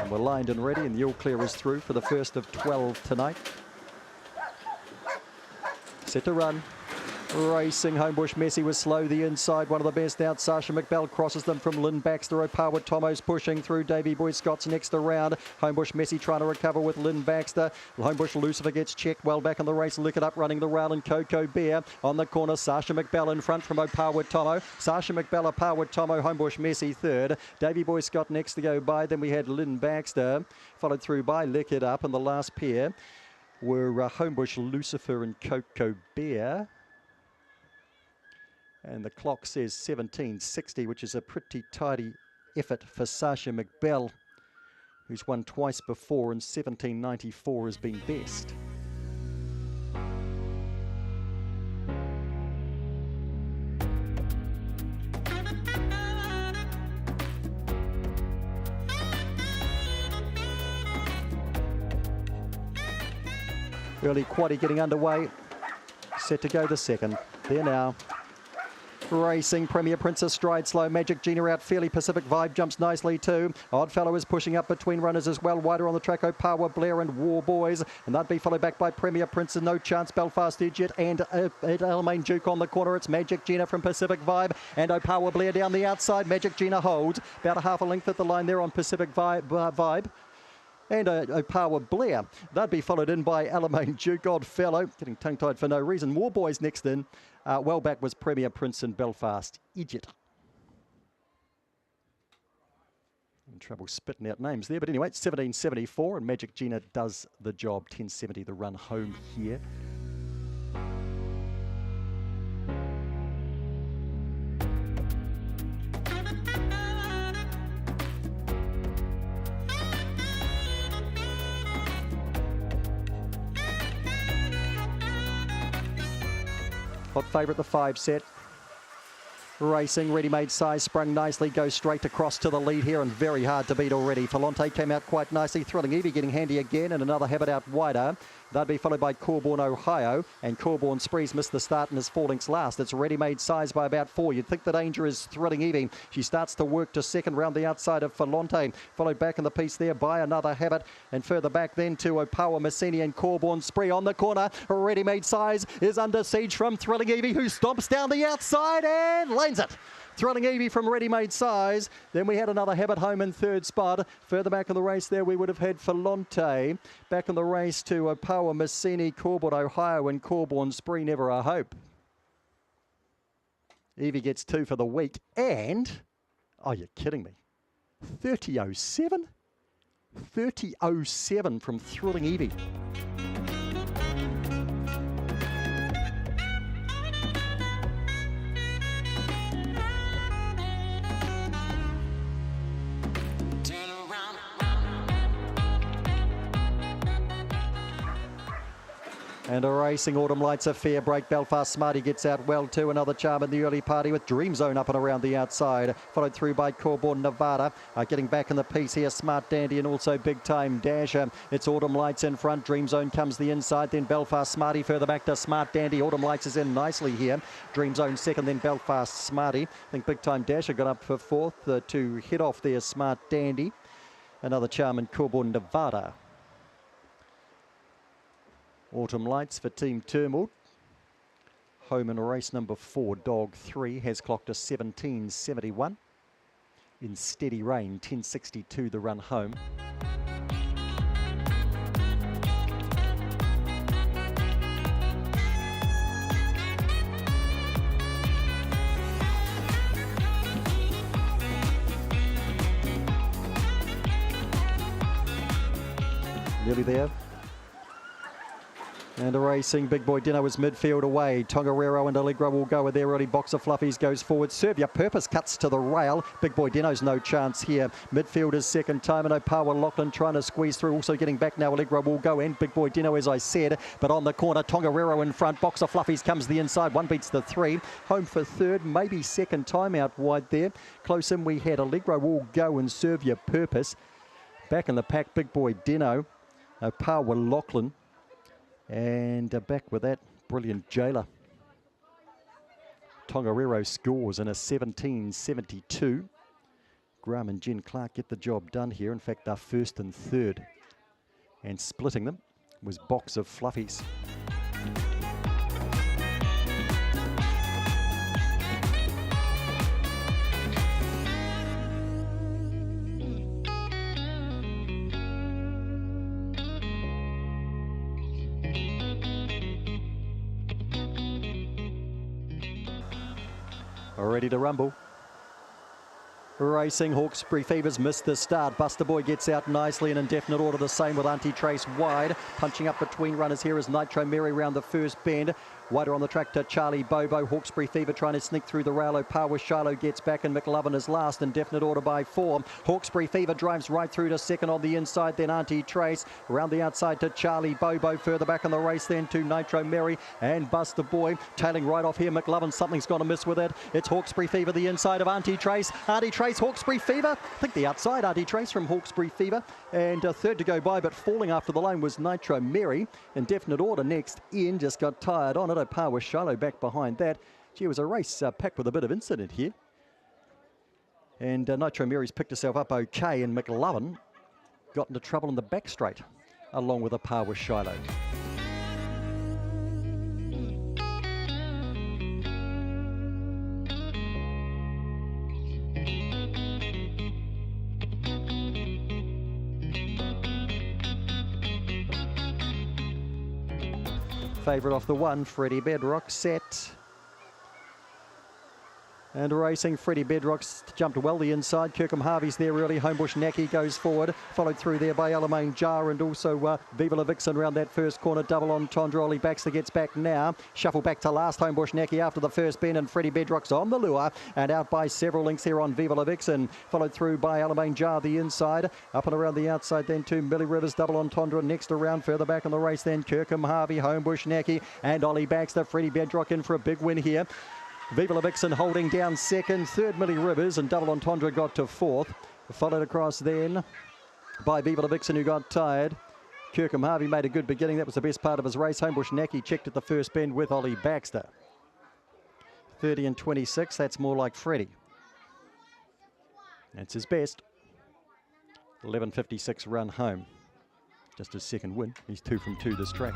And we're lined and ready, and the all clear is through for the first of 12 tonight. Set to run. Racing, Homebush Messi was slow the inside, one of the best out. Sasha McBell crosses them from Lynn Baxter. O'Power Tomo's pushing through. Davy Boy Scott's next around. Homebush Messi trying to recover with Lynn Baxter. Homebush Lucifer gets checked well back in the race. Lick It Up running the rail, and Coco Bear on the corner. Sasha McBell in front from O'Power Tomo. Sasha McBell, O'Power Tomo, Homebush Messi third. Davy Boy Scott next to go by. Then we had Lynn Baxter, followed through by Lick It Up, and the last pair were Homebush Lucifer and Coco Bear. And the clock says 17:60, which is a pretty tidy effort for Sasha McBell, who's won twice before, and 17:94 has been best. Early quaddie getting underway. Set to go the second. There now. Racing, Premier Princess stride slow. Magic Gina out fairly. Pacific Vibe jumps nicely too. Oddfellow is pushing up between runners as well. Wider on the track, O'Power, Blair and War Boys. And that'd be followed back by Premier Princess. No chance, Belfast Idiot and Almain Duke on the corner. It's Magic Gina from Pacific Vibe and O'Power Blair down the outside. Magic Gina holds about a half a length at the line there on Pacific Vibe. And O'Power Blair. That'd be followed in by Alamain Duke, Oddfellow, getting tongue-tied for no reason. War Boys next in. Well back was Premier Prince and Belfast Idiot. In trouble spitting out names there, but anyway, it's 17:74, and Magic Gina does the job. 10:70 the run home here. Hot favourite, the 5 set. Racing, ready-made size, sprung nicely, goes straight across to the lead here, and very hard to beat already. Falonte came out quite nicely. Thrilling Evie getting handy again, and another habit out wider. That'd be followed by Corborn Ohio, and Corborn Sprees missed the start and is 4 lengths last. It's ready-made size by about 4. You'd think the danger is Thrilling Evie. She starts to work to second round the outside of Falonte, followed back in the piece there by another habit, and further back then to O'Power Messini and Corborn Spree on the corner. Ready-made size is under siege from Thrilling Evie, who stomps down the outside and lanes it. Thrilling Evie from Ready-Made Size. Then we had another habit home in third spot. Further back in the race there, we would have had Falonte. Back in the race to O'Power Messini, Corborn Ohio, and Corborn Spree, Never a Hope. Evie gets 2 for the week. And, oh, you're kidding me. 30.07? 30.07 from Thrilling Evie. And a racing Autumn Lights, a fair break. Belfast Smarty gets out well too. Another charm in the early party with Dream Zone up and around the outside. Followed through by Corborn Nevada. Getting back in the piece here, Smart Dandy and also Big Time Dasher. It's Autumn Lights in front. Dream Zone comes the inside. Then Belfast Smarty further back to Smart Dandy. Autumn Lights is in nicely here. Dream Zone second, then Belfast Smarty. I think Big Time Dasher got up for fourth to hit off there, Smart Dandy. Another charm in Corborn Nevada. Autumn Lights for Team Turmoil. Home in race number 4, Dog 3, has clocked a 17.71. In steady rain, 10.62 the run home. Nearly there. And a racing, Big Boy Dino is midfield away. Tongariro and Allegro will go with their early box of fluffies, goes forward. Serve Your Purpose cuts to the rail. Big Boy Dino's no chance here. Midfield is second time, and O'Power Lachlan trying to squeeze through. Also getting back now, Allegro will go in. Big Boy Dino, as I said, but on the corner, Tongariro in front. Box of fluffies comes the inside. 1 beats the 3. Home for third, maybe second time out wide there. Close in, we had Allegro will go and Serve Your Purpose. Back in the pack, Big Boy Dino, O'Power Lachlan. And back with that, Brilliant Jailer. Tongariro scores in a 17.72. Graham and Jen Clark get the job done here. In fact, they're first and third. And splitting them was Box of Fluffies. Ready to rumble. Racing, Hawkesbury Fevers missed the start. Buster Boy gets out nicely in indefinite order. The same with Auntie Trace wide. Punching up between runners here is Nitro Mary round the first bend. Wider on the track to Charlie Bobo. Hawkesbury Fever trying to sneak through the rail. Power Shiloh gets back and McLovin is last. Indefinite order by 4. Hawkesbury Fever drives right through to second on the inside. Then Auntie Trace around the outside to Charlie Bobo. Further back in the race then to Nitro Mary and Buster Boy. Tailing right off here McLovin. Something's going to miss with it. It's Hawkesbury Fever the inside of Auntie Trace. Auntie Trace, Hawkesbury Fever. I think the outside Auntie Trace from Hawkesbury Fever. And a third to go by, but falling after the line was Nitro Mary. Indefinite order next in. Just got tired on it. Power Shiloh back behind that. Gee, it was a race packed with a bit of incident here. And Nitro Mary's picked herself up okay, and McLovin got into trouble in the back straight, along with a Power Shiloh. Favourite off the 1, Freddy Bedrock set. And racing, Freddy Bedrock's jumped well the inside. Kirkham Harvey's there early. Homebush Nikki goes forward. Followed through there by Alamein Jar and also Viva La Vixen around that first corner. Double entendre. Ollie Baxter gets back now. Shuffle back to last. Homebush Nikki after the first bend, and Freddy Bedrock's on the lure and out by several lengths here on Viva La Vixen. Followed through by Alamein Jar the inside. Up and around the outside then to Millie Rivers. Double entendre next around. Further back in the race then Kirkham Harvey, Homebush Nikki and Ollie Baxter. Freddy Bedrock in for a big win here. Viva La Vixen holding down second. Third, Millie Rivers, and Double Entendre got to fourth. Followed across then by Viva La Vixen, who got tired. Kirkham Harvey made a good beginning. That was the best part of his race. Homebush Nikki checked at the first bend with Ollie Baxter. 30 and 26, that's more like Freddy. That's his best. 11.56 run home. Just his second win. He's 2 from 2 this track.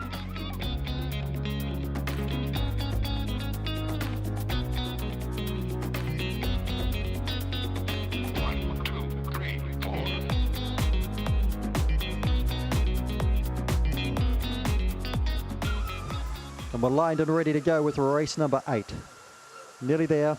And we're lined and ready to go with race number 8. Nearly there.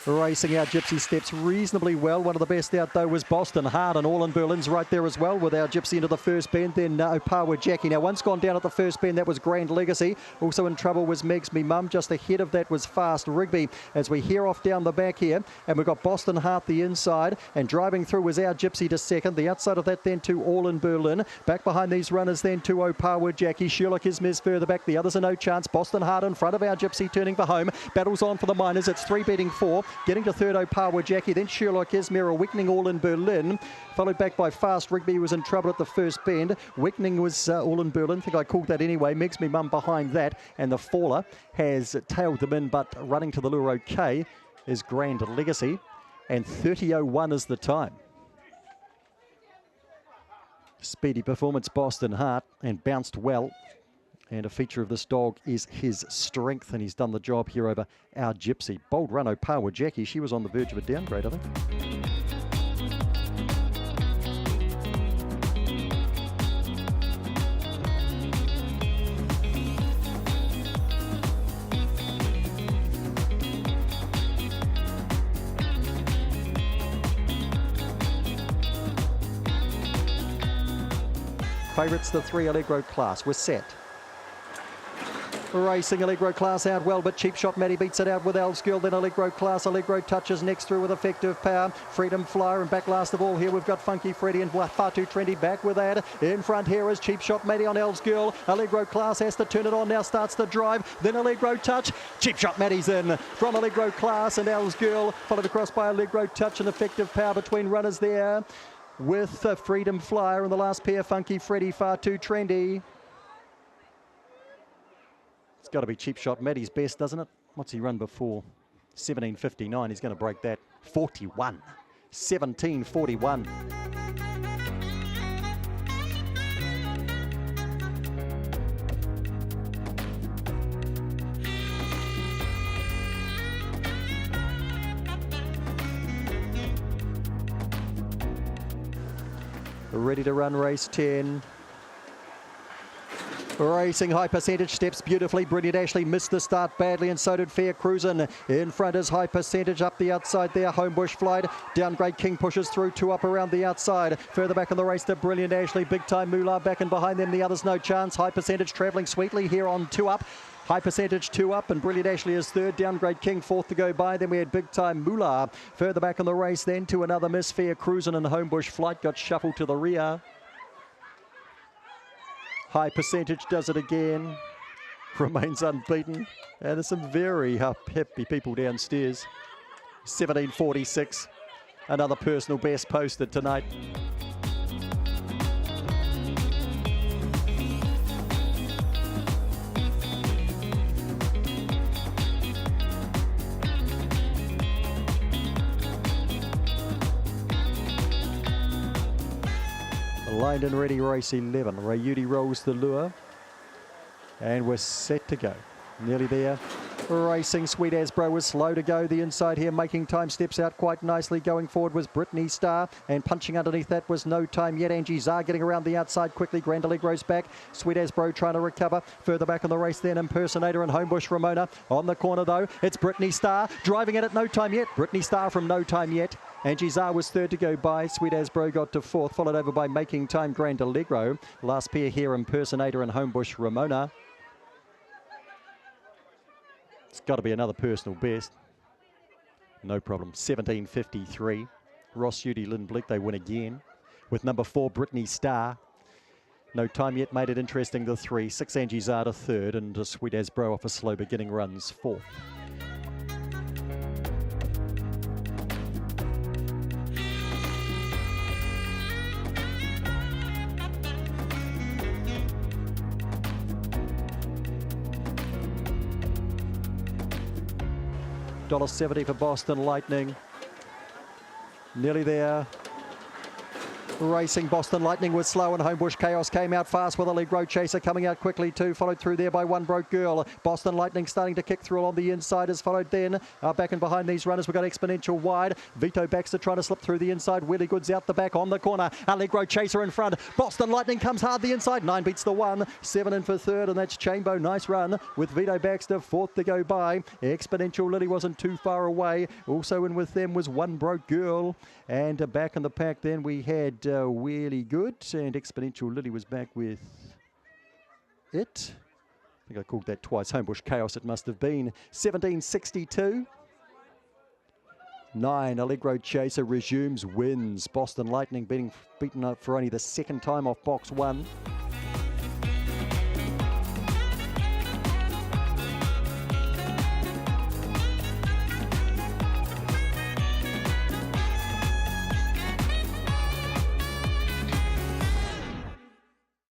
Racing our Gypsy steps reasonably well. One of the best out though was Boston Hart, and All in Berlin's right there as well with our Gypsy into the first bend. Then Opawa Jackie. Now once gone down at the first bend, that was Grand Legacy. Also in trouble was Meg's Me Mum. Just ahead of that was Fast Rigby as we hear off down the back here. And we've got Boston Hart the inside, and driving through was our Gypsy to second. The outside of that then to All in Berlin. Back behind these runners then to Opawa Jackie. Sherlock Ismes further back. The others are no chance. Boston Hart in front of our Gypsy turning for home. Battles on for the minors. It's 3 beating 4. Getting to third, Opawa Jackie, then Sherlock Ismere, a weakening All in Berlin, followed back by Fast Rigby, who was in trouble at the first bend. Weakening was All in Berlin, I think I called that anyway. Meg's Me Mum behind that, and the faller has tailed them in, but running to the lure okay is Grand Legacy, and 30.01 is the time. Speedy performance, Boston Hart, and bounced well. And a feature of this dog is his strength, and he's done the job here over our Gypsy. Bold run, Opawa Jackie. She was on the verge of a downgrade, I think. Favourites, the 3 Allegro class. We're set. Racing Allegro class out well, but Cheap Shot Maddie beats it out with Elves Girl. Then Allegro class. Allegro touches next through with effective power. Freedom Flyer, and back last of all here we've got Funky Freddy and far too trendy back with that. In front here is Cheap Shot Maddie on Elves Girl. Allegro class has to turn it on now, starts the drive. Then Allegro touch. Cheap Shot Maddie's in from Allegro class and Elves Girl, followed across by Allegro touch and effective power between runners there with Freedom Flyer, and the last pair Funky Freddy, far too trendy. It's got to be Cheap Shot Maddie's best, doesn't it? What's he run before? 17.59. He's going to break that. 41. 17:41. Ready to run race 10. Racing High Percentage steps beautifully. Brilliant Ashley missed the start badly, and so did Fair Cruisin'. In front is High Percentage up the outside there. Homebush Flight. Downgrade King pushes through, 2 up around the outside. Further back in the race to Brilliant Ashley. Big Time Moolah back and behind them. The others no chance. High Percentage travelling sweetly here on 2 up. High Percentage 2 up, and Brilliant Ashley is third. Downgrade King 4th to go by. Then we had Big Time Moolah. Further back in the race then to another miss. Fair Cruisin' and Homebush Flight got shuffled to the rear. High Percentage does it again, remains unbeaten, and there's some very happy people downstairs. 17:46, another personal best posted tonight. Lined and ready, race 11. Rayudi rolls the lure, and we're set to go. Nearly there. Racing Sweet As Bro was slow to go. The inside here making time, steps out quite nicely. Going forward was Brittany Star, and punching underneath that was No Time Yet. Angie Czar getting around the outside quickly. Grand Allegro's back. Sweet As Bro trying to recover. Further back in the race then, Impersonator and Homebush Ramona. On the corner though, it's Brittany Star driving it at No Time Yet. Brittany Star from No Time Yet. Angie Czar was third to go by. Sweet As Bro got to fourth, followed over by Making Time, Grand Allegro. Last pair here, Impersonator and Homebush Ramona. It's got to be another personal best. No problem. 17:53. Ross Judy, Lynn Bleak, they win again. With number 4, Brittany Star. No Time Yet made it interesting to 3. 6 Angie Czar to third, and Sweet As Bro off a slow beginning runs 4th. $1.70 for Boston Lightning. Nearly there. Racing Boston Lightning was slow, and Homebush Chaos came out fast with a lead. Road Chaser coming out quickly too, followed through there by One Broke Girl. Boston Lightning starting to kick through on the inside, is followed then back and behind these runners. We've got Exponential wide. Vito Baxter trying to slip through the inside. Willie Goods out the back on the corner. Allegro Chaser in front. Boston Lightning comes hard the inside. 9 beats the 1. 7 in for third, and that's Chambo. Nice run with Vito Baxter 4th to go by. Exponential Lily wasn't too far away. Also in with them was One Broke Girl. And back in the pack then we had Wheelie Good, and Exponential Lily was back with it. I think I called that twice. Homebush Chaos it must have been. 17:62. 9 Allegro Chaser resumes, wins. Boston Lightning beaten up for only the second time off box 1.